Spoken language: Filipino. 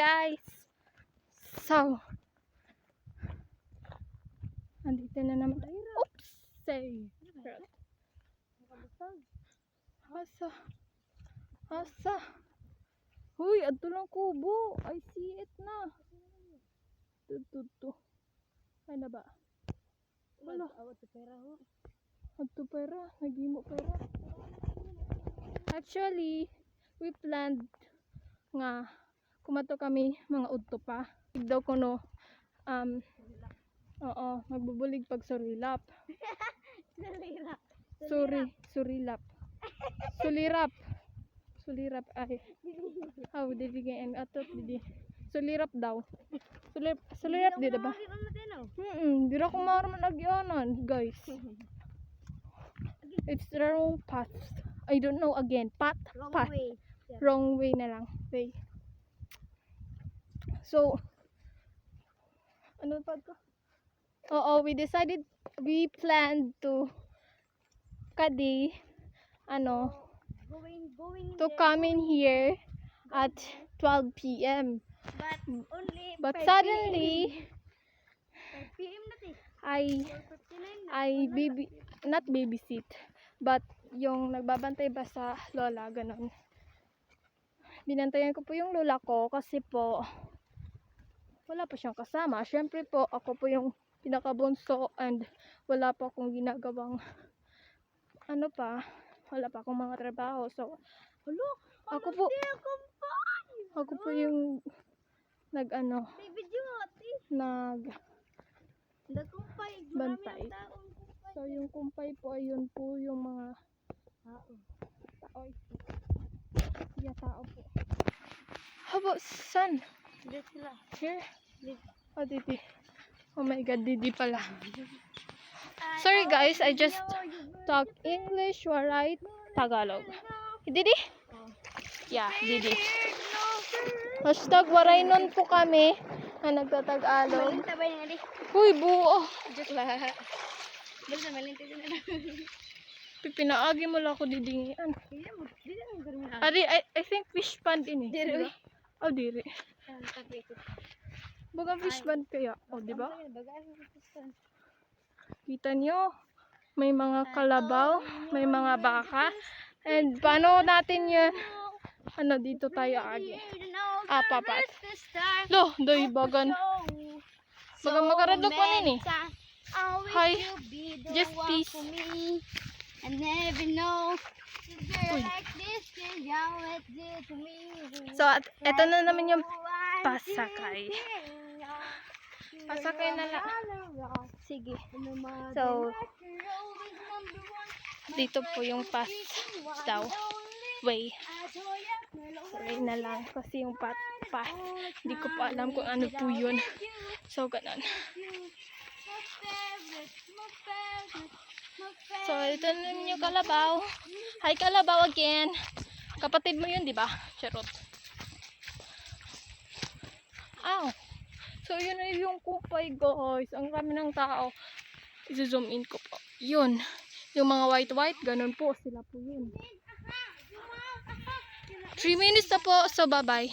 guys. So, andito na naman. Oops! Say. Asa. Huy, adto lang kubo. I see it na. Tututu. Ay na ba? Wala. Adto pera. Nagimo pera. Actually, we planned nga kumato kami mga udto pa. Igdaw ko no magbubulig pag surilap. Surilap. Sulirap ay. How did you get atot didi? Sulirap daw. Sulirap di ba? Dira ko maraman agyanan, guys. It's the wrong path. I don't know again. Path. Wrong way na lang. Way. So, ano pa ko? We planned to Kadi, to come in here at 12 p.m. But suddenly, not babysit, but yung nagbabantay ba sa lola, ganon. Binantayan ko po yung lola ko kasi po wala pa siyang kasama. Syempre po, ako po yung pinakabunso and wala pa akong ginagawang wala pa akong mga trabaho. So, ako po yung nagbantay. So, yung kumpay po, ayun po yung mga tao po. How about sun? Here? Oh, Didi. Oh my God, Didi pala. Sorry guys, I just talk English, right? Tagalog. Didi? Yeah, Didi. Hashtag waray nun po kami na nagtatagalog. Uy, buo. Pinaagi mo lang ako didingian. Ari, I think fish pond ini. Diba? Oh, diri. Baga fish pond kaya. Oh, diba? Kita nyo, may mga kalabaw, may mga baka. And paano natin yun? Dito tayo agi. Papat. Loh, doy bagan. Baga makaradok ko nini. Hi, just peace. I never know. So, eto na naman yung pasakay. Pasakay na lang. Sige. So, dito po yung path daw. Way. Sorry na lang. Kasi yung path. Hindi ko pa alam kung ano po yun. So, ganon. So, ito na yung kalabaw. Hi, kalabaw again. Kapatid mo yun, di ba? Charot. Ow. So, yun na yung kumpay, guys. Ang rami ng tao. I-zoom in ko po. Yun. Yung mga white-white, ganun po. Sila po yun. 3 minutes na po. So, bye-bye.